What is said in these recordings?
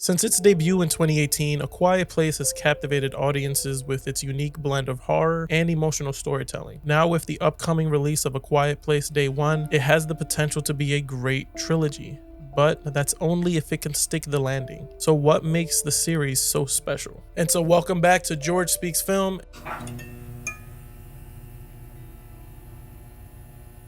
Since its debut in 2018, A Quiet Place has captivated audiences with its unique blend of horror and emotional storytelling. Now with the upcoming release of A Quiet Place Day 1, it has the potential to be a great trilogy. But that's only if it can stick the landing. So what makes the series so special? And so welcome back to George Speaks Film.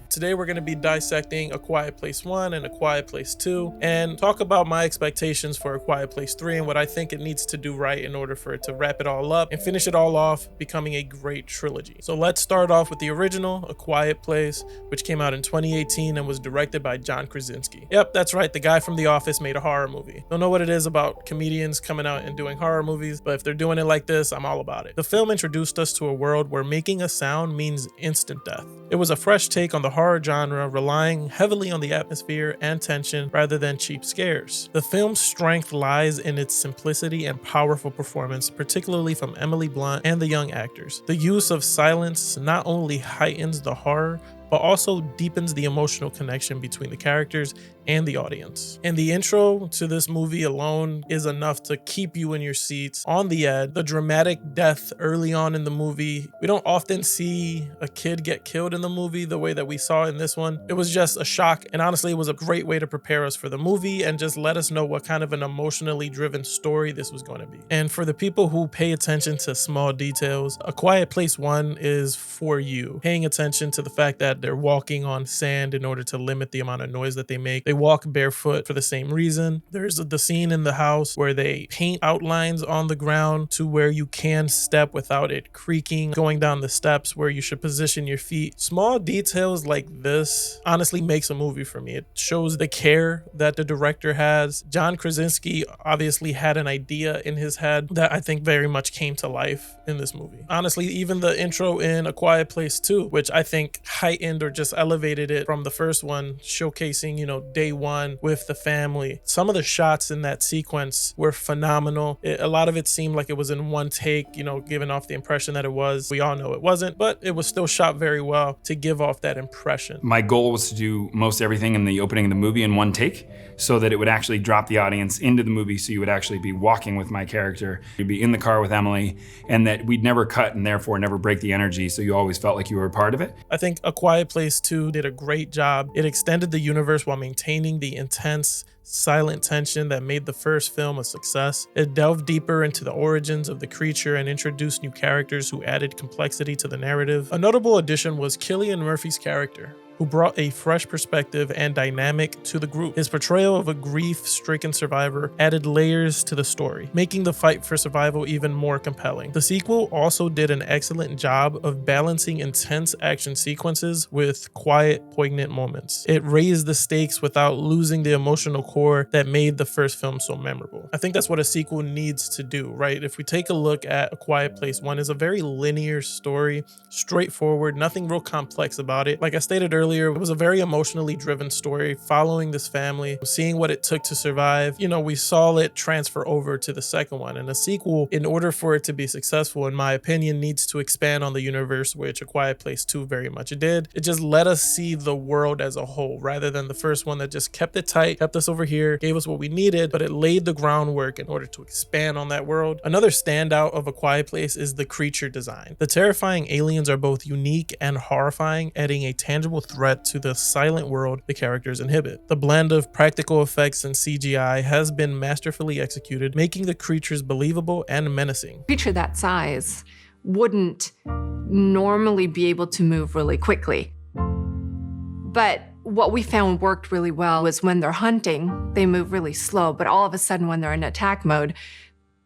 Today we're going to be dissecting A Quiet Place 1 and A Quiet Place 2 and talk about my expectations for A Quiet Place 3 and what I think it needs to do right in order for it to wrap it all up and finish it all off, becoming a great trilogy. So let's start off with the original, A Quiet Place, which came out in 2018 and was directed by John Krasinski. Yep, that's right, the guy from The Office made a horror movie. Don't know what it is about comedians coming out and doing horror movies, but if they're doing it like this, I'm all about it. The film introduced us to a world where making a sound means instant death. It was a fresh take on the horror genre, relying heavily on the atmosphere and tension rather than cheap scares. The film's strength lies in its simplicity and powerful performance, particularly from Emily Blunt and the young actors. The use of silence not only heightens the horror, but also deepens the emotional connection between the characters and the audience. And the intro to this movie alone is enough to keep you in your seats on the edge. The dramatic death early on in the movie, we don't often see a kid get killed in the movie the way that we saw in this one. It was just a shock, and honestly it was a great way to prepare us for the movie and just let us know what kind of an emotionally driven story this was going to be. And for the people who pay attention to small details, A Quiet Place 1 is for you. Paying attention to the fact that they're walking on sand in order to limit the amount of noise that they make. They walk barefoot for the same reason. There's the scene in the house where they paint outlines on the ground to where you can step without it creaking, going down the steps where you should position your feet. Small details like this honestly makes a movie for me. It shows the care that the director has. John Krasinski obviously had an idea in his head that I think very much came to life in this movie. Honestly, even the intro in A Quiet Place 2, which I think heightened or just elevated it from the first one, showcasing, day one with the family. Some of the shots in that sequence were phenomenal. A lot of it seemed like it was in one take, giving off the impression that it was. We all know it wasn't, but it was still shot very well to give off that impression. My goal was to do most everything in the opening of the movie in one take so that it would actually drop the audience into the movie, so you would actually be walking with my character. You'd be in the car with Emily, and that we'd never cut and therefore never break the energy, so you always felt like you were a part of it. I think A Quiet Place 2 did a great job. It extended the universe while maintaining the intense, silent tension that made the first film a success. It delved deeper into the origins of the creature and introduced new characters who added complexity to the narrative. A notable addition was Cillian Murphy's character, who brought a fresh perspective and dynamic to the group. His portrayal of a grief-stricken survivor added layers to the story, making the fight for survival even more compelling. The sequel also did an excellent job of balancing intense action sequences with quiet, poignant moments. It raised the stakes without losing the emotional core that made the first film so memorable. I think that's what a sequel needs to do, right? If we take a look at A Quiet Place 1, it's a very linear story, straightforward, nothing real complex about it. Like I stated earlier, it was a very emotionally driven story following this family, seeing what it took to survive. We saw it transfer over to the second one, and a sequel, in order for it to be successful, in my opinion, needs to expand on the universe, which A Quiet Place 2 very much did. It just let us see the world as a whole rather than the first one that just kept it tight, kept us over here, gave us what we needed, but it laid the groundwork in order to expand on that world. Another standout of A Quiet Place is the creature design. The terrifying aliens are both unique and horrifying, adding a tangible threat to the silent world the characters inhabit. The blend of practical effects and CGI has been masterfully executed, making the creatures believable and menacing. A creature that size wouldn't normally be able to move really quickly. But what we found worked really well was when they're hunting, they move really slow, but all of a sudden when they're in attack mode,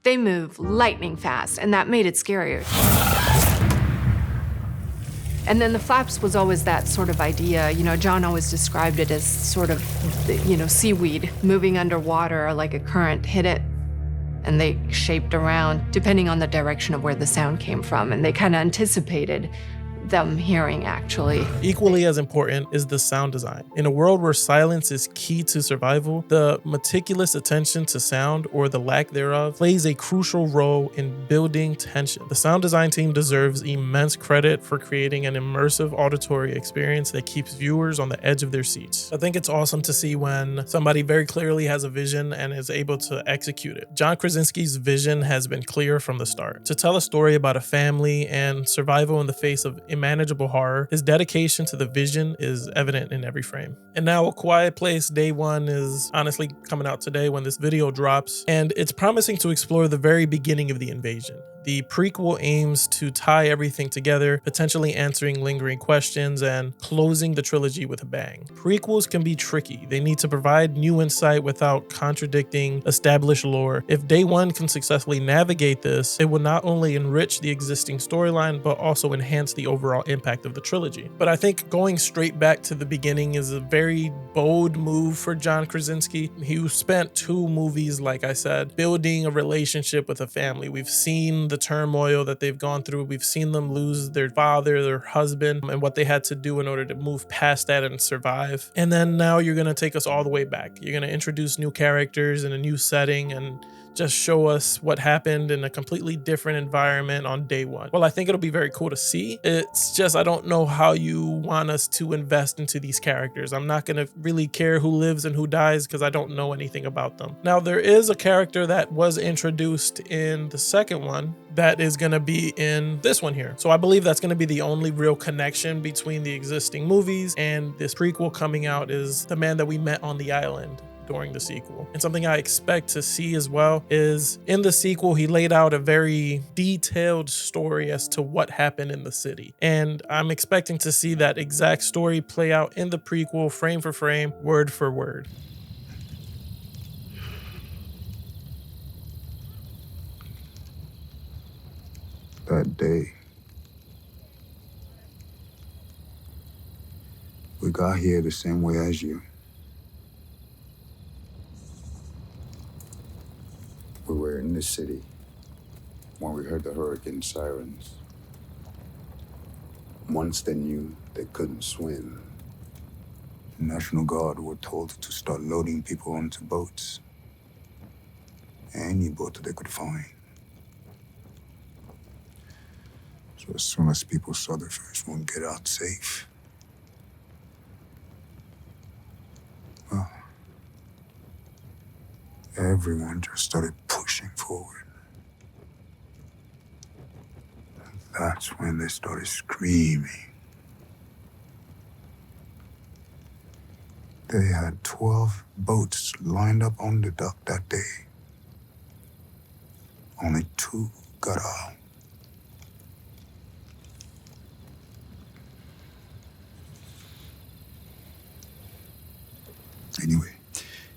they move lightning fast, and that made it scarier. And then the flaps was always that sort of idea. John always described it as sort of, seaweed moving underwater, like a current hit it, and they shaped around depending on the direction of where the sound came from. And they kind of anticipated them hearing, actually. Equally as important is the sound design. In a world where silence is key to survival, the meticulous attention to sound, or the lack thereof, plays a crucial role in building tension. The sound design team deserves immense credit for creating an immersive auditory experience that keeps viewers on the edge of their seats. I think it's awesome to see when somebody very clearly has a vision and is able to execute it. John Krasinski's vision has been clear from the start. To tell a story about a family and survival in the face of unmanageable horror, his dedication to the vision is evident in every frame. And now A Quiet Place Day 1 is honestly coming out today when this video drops, and it's promising to explore the very beginning of the invasion. The prequel aims to tie everything together, potentially answering lingering questions and closing the trilogy with a bang. Prequels can be tricky. They need to provide new insight without contradicting established lore. If Day 1 can successfully navigate this, it will not only enrich the existing storyline, but also enhance the overall impact of the trilogy. But I think going straight back to the beginning is a very bold move for John Krasinski. He spent 2 movies, like I said, building a relationship with a family. We've seen the turmoil that they've gone through. We've seen them lose their father, their husband, and what they had to do in order to move past that and survive. And then now you're going to take us all the way back. You're going to introduce new characters in a new setting and just show us what happened in a completely different environment on Day 1. Well, I think it'll be very cool to see. It's just, I don't know how you want us to invest into these characters. I'm not going to really care who lives and who dies because I don't know anything about them. Now, there is a character that was introduced in the second one that is going to be in this one here. So I believe that's going to be the only real connection between the existing movies and this prequel coming out, is the man that we met on the island during the sequel. And something I expect to see as well is in the sequel, he laid out a very detailed story as to what happened in the city. And I'm expecting to see that exact story play out in the prequel, frame for frame, word for word. That day, we got here the same way as you. We were in the city when we heard the hurricane sirens. Once they knew they couldn't swim, the National Guard were told to start loading people onto boats. Any boat that they could find. So as soon as people saw the first one get out safe, well, everyone just started pushing forward. And that's when they started screaming. They had 12 boats lined up on the dock that day. Only 2 got out. Anyway.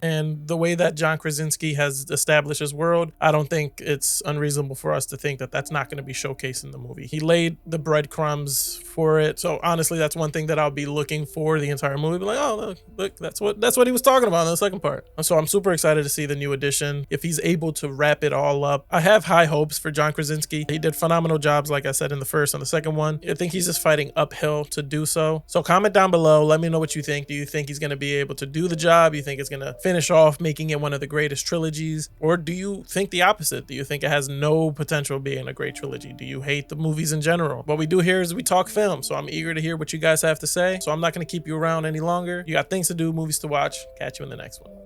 And the way that John Krasinski has established his world, I don't think it's unreasonable for us to think that that's not going to be showcased in the movie. He laid the breadcrumbs for it. So honestly, that's one thing that I'll be looking for the entire movie. Be like, oh, look, that's what he was talking about in the second part. And so I'm super excited to see the new edition. If he's able to wrap it all up, I have high hopes for John Krasinski. He did phenomenal jobs, like I said, in the first and the second one. I think he's just fighting uphill to do so. So comment down below. Let me know what you think. Do you think he's going to be able to do the job? You think it's going to finish off making it one of the greatest trilogies? Or do you think the opposite? Do you think it has no potential being a great trilogy? Do you hate the movies in general? What we do here is we talk film. So I'm eager to hear what you guys have to say. So I'm not going to keep you around any longer. You got things to do, movies to watch. Catch you in the next one.